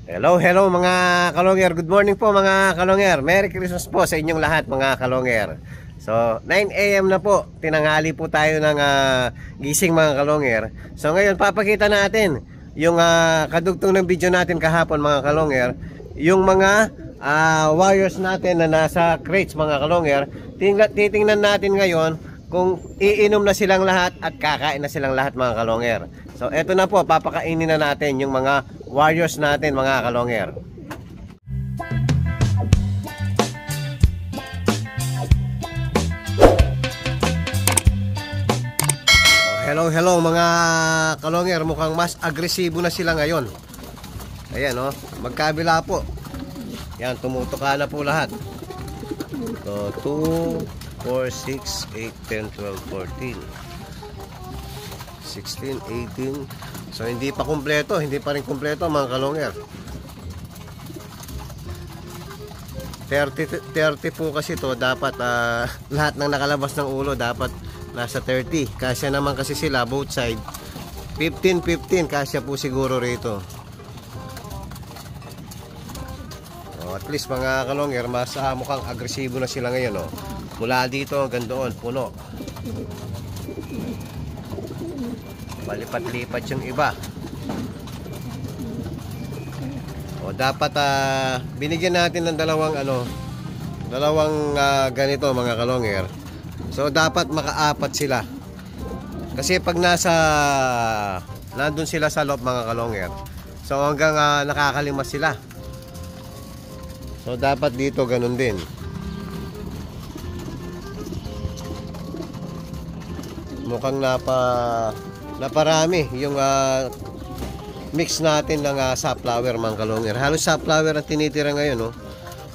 Hello, hello mga kalonger. Good morning po mga kalonger. Merry Christmas po sa inyong lahat mga kalonger. So 9 AM na po. Tinanghali po tayo ng gising mga kalonger. So ngayon papakita natin yung kadugtong ng video natin kahapon mga kalonger. Yung mga warriors natin na nasa crates mga kalonger. Titingnan natin ngayon kung iinom na silang lahat at kakain na silang lahat mga kalonger. So eto na po, papakainin na natin yung mga warriors natin mga kalonger. Hello, hello mga kalonger. Mukhang mas agresibo na sila ngayon. Ayan o, magkabila po. Yan, tumutuka na po lahat. So 2, 4, 6, 8, 10, 12, 14 16, 18. So hindi pa kumpleto, hindi pa rin kumpleto mga kalonger. 30 po kasi to. Dapat lahat ng nakalabas ng ulo dapat nasa 30. Kasya naman kasi sila both side. 15, kasya po siguro rito. At least mga kalonger, mas mukhang agresibo na sila ngayon mula dito hanggang doon, puno. Palipat-lipat yung iba. Dapat binigyan natin ng dalawang ganito mga kalonger. So dapat makaapat sila. Kasi pag nandun sila sa loob mga kalonger, so hanggang nakakalima sila. So dapat dito ganun din. Mukhang naparami yung mix natin ng safflower mga kalonger. Halos safflower ang tinitira ngayon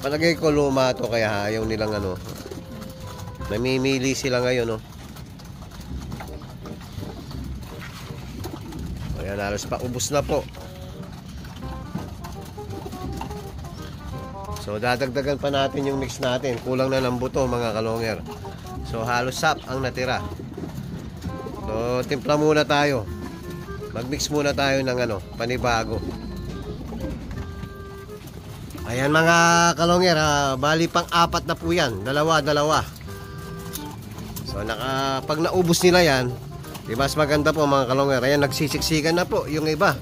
Palagay ko luma to, kaya ayaw nilang namimili sila ngayon Ayan, halos pa ubos na po. So dadagdagan pa natin yung mix natin. Kulang na ng buto mga kalonger. So halos sap ang natira. So timpla muna tayo. Magmix muna tayo ng panibago. Ayan mga kalonger, bali pang apat na po yan. Dalawa. So pag naubos nila yan, di mas maganda po mga kalonger. Ayan, nagsisiksikan na po yung iba.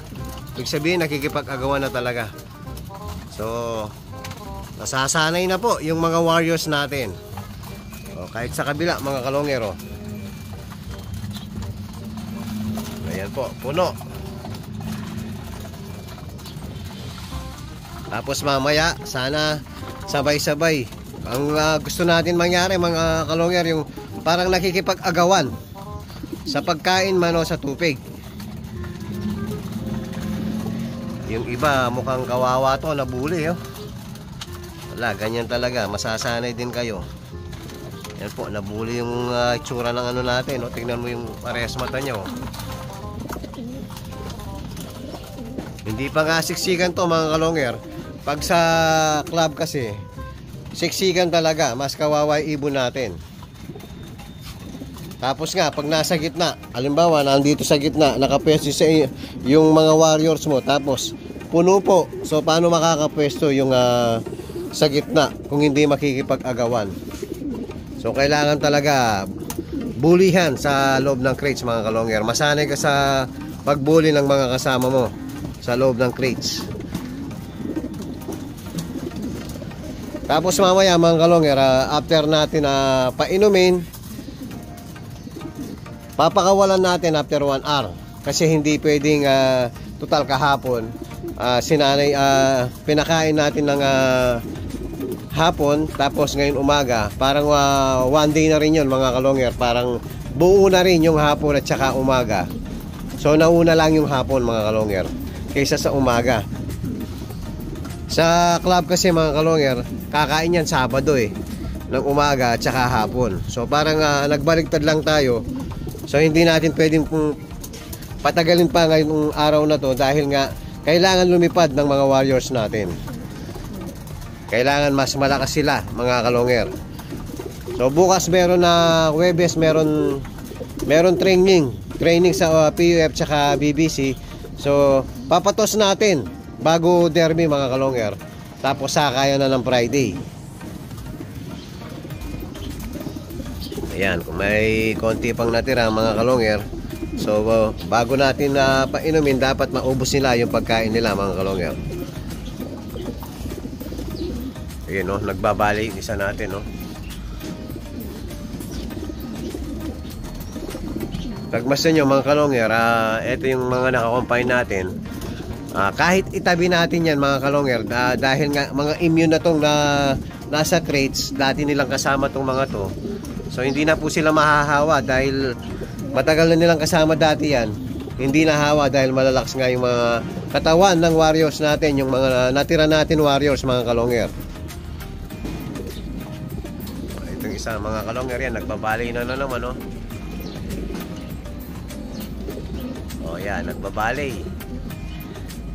Ibig sabihin nakikipag-agawan na talaga. So nasasanay na po yung mga warriors natin. Kahit sa kabila mga kalonger Ayan po, puno. Tapos mamaya sana sabay-sabay. Ang gusto natin mangyari mga kalonger, yung parang nakikipag-agawan sa pagkain man o sa tubig. Yung iba mukhang kawawa to, nabuli Wala, ganyan talaga. Masasanay din kayo. Yan po, nabuli yung itsura ng natin Tingnan mo yung parehas mata nyo Hindi pa nga siksikan to mga kalonger. Pag sa club kasi siksikan talaga. Mas kawawa ibon natin. Tapos nga pag nasa gitna, halimbawa nandito sa gitna, nakapwesto sa yung mga warriors mo, tapos puno po. So paano makakapwesto yung sa gitna kung hindi makikipag-agawan? So kailangan talaga bulihan sa loob ng crates mga kalonger. Masanay ka sa pagbuli ng mga kasama mo sa loob ng crates. Tapos mamaya mga kalonger, after natin painumin, papakawalan natin after 1 hour. Kasi hindi pwedeng total kahapon sinanay pinakain natin ng hapon, tapos ngayon umaga, parang 1 day na rin yun mga kalonger. Parang buo na rin yung hapon at saka umaga. So nauna lang yung hapon mga kalonger kaysa sa umaga. Sa club kasi mga kalonger, kakain yan Sabado ng umaga at saka hapon. So parang nagbaligtad lang tayo. So hindi natin pwedeng patagalin pa ngayong araw na to, dahil nga kailangan lumipad ng mga warriors natin. Kailangan mas malakas sila mga kalonger. So bukas meron na Huwebes, meron training sa PUF tsaka BBC. So papatos natin bago derby mga kalonger. Tapos sakayan na ng Friday. Ayan, kung may konti pang natira mga kalonger, so bago natin painumin, dapat maubos nila yung pagkain nila mga kalonger. Ayan o, nagbabali yung isa natin o. Pagmasdan nyo mga kalonger, ito yung mga nakakompine natin. Kahit itabi natin yan mga kalonger, dahil nga mga immune na tong nasa crates, dati nilang kasama tong mga to. So hindi na po sila mahahawa dahil matagal na nilang kasama dati yan. Hindi nahawa dahil malalakas nga yung mga katawan ng warriors natin, yung mga natira natin warriors mga kalonger. Itong isa mga kalonger yan, nagbabali na naman o. Yan, nagbabali.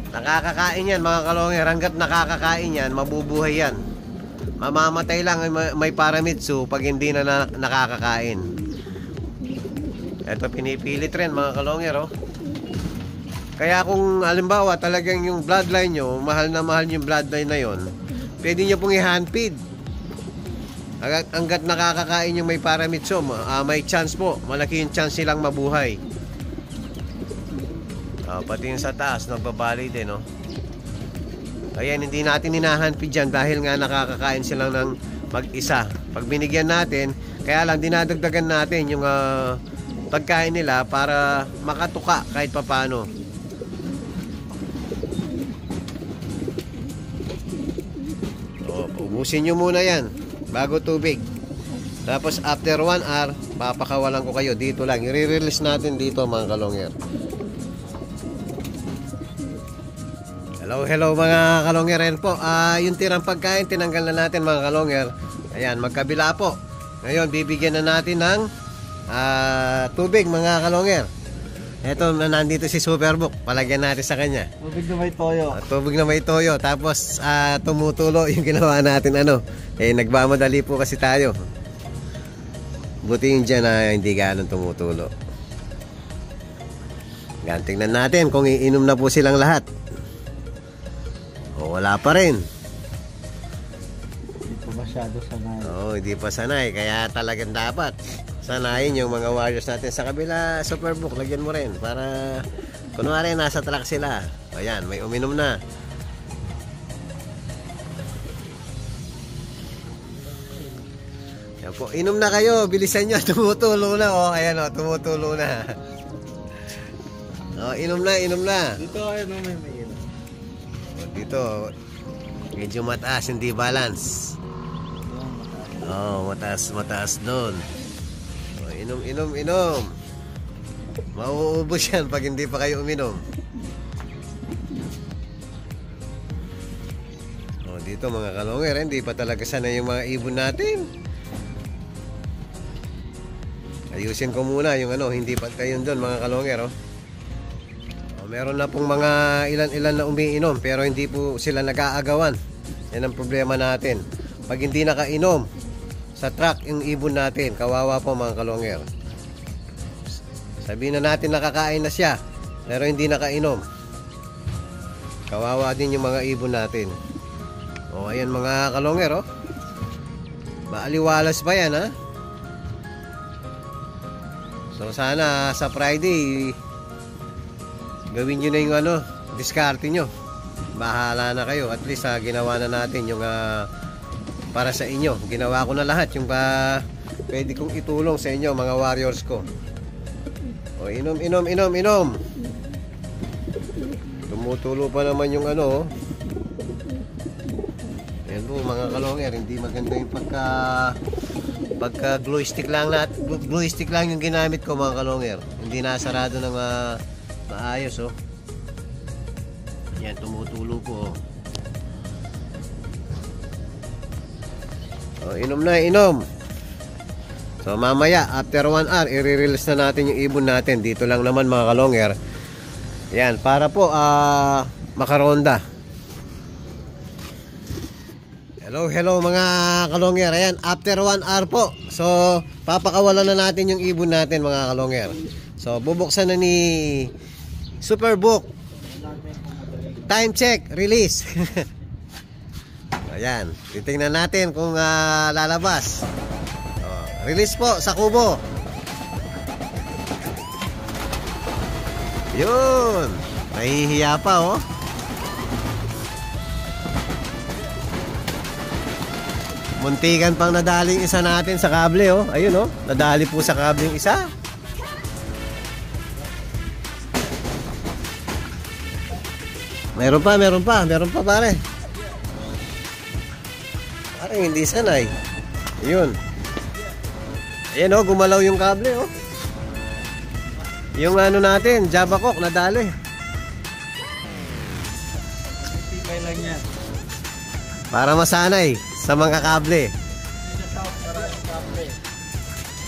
Nakakakain yan mga kalonger. Hanggat nakakakain yan, mabubuhay yan. Mamamatay lang may paramitsu pag hindi na nakakakain. Ito pinipilit rin mga kalonger oh. Kaya kung halimbawa talagang yung bloodline nyo, mahal na mahal yung bloodline na yon, pwede nyo pong i-handfeed. Hanggat nakakakain yung may paramitsu, may chance po. Malaki yung chance silang mabuhay. Pati yung sa taas nagbabali din no? Kaya hindi natin hinahandpid dyan dahil nga nakakakain silang ng mag-isa. Pag binigyan natin, kaya lang dinadagdagan natin yung pagkain nila para makatuka kahit papano. Ubusin nyo muna yan bago tubig. Tapos after 1 hour, papakawalan ko kayo dito lang. I-release natin dito mga kalonger. Hello mga kalonger po. Yung tirang pagkain tinanggal na natin mga kalonger. Ayan, magkabila po. Ngayon bibigyan na natin ng tubig mga kalonger. Eto na nandito si Superbook. Palagyan natin sa kanya. Tubig na may toyo. Tubig na may toyo. Tapos tumutulo yung ginawa natin nagmamadali po kasi tayo. Buti yung dyan hindi ganun tumutulo. Yan, tingnan natin kung iinom na po silang lahat. Wala pa rin. Hindi pa masyado sanay. Hindi pa sanay. Kaya talagang dapat sanayin yung mga warriors natin sa kabila. Superbook, lagyan mo rin para kunwari nasa track sila. Ayan, may uminom na. Yan po, inom na kayo. Bilisan nyo, tumutulo na. Ayan tumutulo na. Inom na. Dito may inom. Dito medyo mataas, hindi balance. Mataas doon. Inom. Mauubos yan pag hindi pa kayo uminom. Dito mga kalonger, hindi pa talaga sana yung mga ibon natin. Ayusin ko muna yung hindi pantay yun doon mga kalonger Meron na pong mga ilan-ilan na umiinom pero hindi po sila nag-aagawan. Yan ang problema natin. Pag hindi nakainom sa truck yung ibon natin, kawawa po mga kalonger. Sabihin na natin nakakain na siya pero hindi nakainom, kawawa din yung mga ibon natin. Ayan mga kalonger maaliwalas pa yan So sana sa Friday gawin nyo na yung diskarte nyo. Bahala na kayo. At least ginawa na natin yung para sa inyo. Ginawa ko na lahat yung pwede kong itulong sa inyo mga warriors ko. Inom. Tumutulo pa naman yung Ayan po mga kalonger, hindi maganda yung pagka glue stick lang yung ginamit ko mga kalonger. Hindi nasarado ng maayos Yan, tumutulo po inom. So mamaya after 1 hour i-release na natin yung ibon natin. Dito lang naman mga kalonger. Yan, para po makaronda. Hello mga kalonger. Ayan, after 1 hour po. So papakawalan na natin yung ibon natin mga kalonger. So bubuksan na ni Superbook. time check, release. Ayan, titingnan natin kung lalabas. Release po sa kubo. Yun, nahihiya pa oh. Muntikan pang nadali yung isa natin sa kable oh. Ayun oh, nadali po sa kable yung isa. Meron pa pare. Parang hindi sanay. Ayun. Ayan oh, gumalaw yung kable oh. Yung ano natin, Java Cock nadali. Tipay lang yan. Para masanay sa mga kable.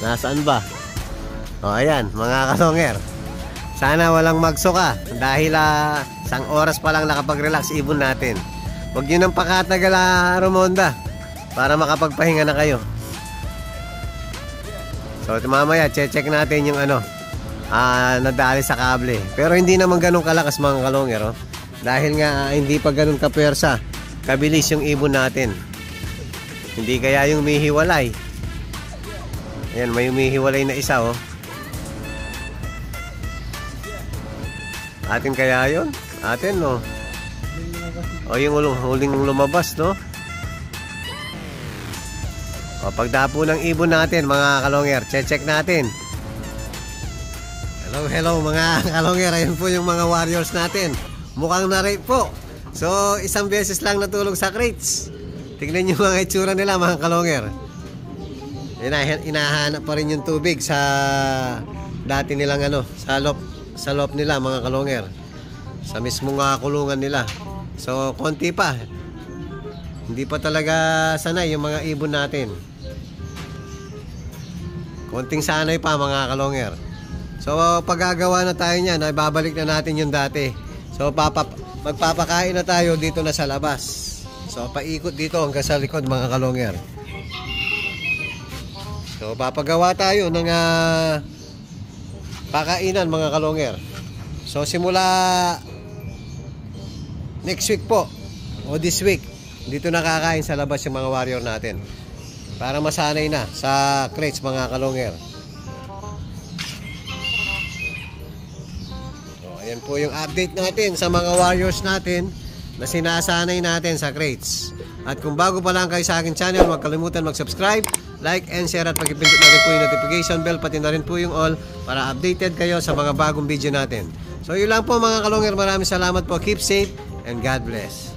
Nasaan ba? O ayan, mga kalonger. Sana walang magsuka dahil isang oras pa lang nakapag-relax ibon natin. Huwag nyo nang pakatagal Romonda para makapagpahinga na kayo. So mamaya check natin yung ano nadali sa kable. Pero hindi naman ganun kalakas mga kalonger oh. Dahil nga hindi pa ganun kapersa kabilis yung ibon natin. Hindi kaya yung umihiwalay. Ayan, may umihiwalay na isa oh. Atin kaya yun? Atin no? O yung huling lumabas no? O pagdapo ng ibon natin mga kalonger, check natin. Hello mga kalonger. Ayun po yung mga warriors natin. Mukhang na-rape po. So isang beses lang natulog sa crates. Tignan nyo mga itsura nila mga kalonger. Inahanap pa rin yung tubig sa dati nilang ano, sa loob nila mga kalonger. Sa mismong kulungan nila. So konti pa. Hindi pa talaga sanay yung mga ibon natin. Konting sanay pa mga kalonger. So paggagawa na tayo niyan, ay babalik na natin yung dati. So magpapakain na tayo dito na sa labas. So paikot dito hanggang sa likod mga kalonger. So papagawa tayo ng pakainan mga kalonger. So simula next week po o this week, dito nakakain sa labas yung mga warrior natin. Para masanay na sa crates mga kalonger. Ayan po yung update natin sa mga warriors natin na sinasanay natin sa crates. At kung bago pa lang kayo sa aking channel, huwag kalimutan mag-subscribe, like and share at pag-ipindot na rin po yung notification bell, pati na rin po yung all para updated kayo sa mga bagong video natin. So yun lang po mga kalonger, maraming salamat po, keep safe and God bless.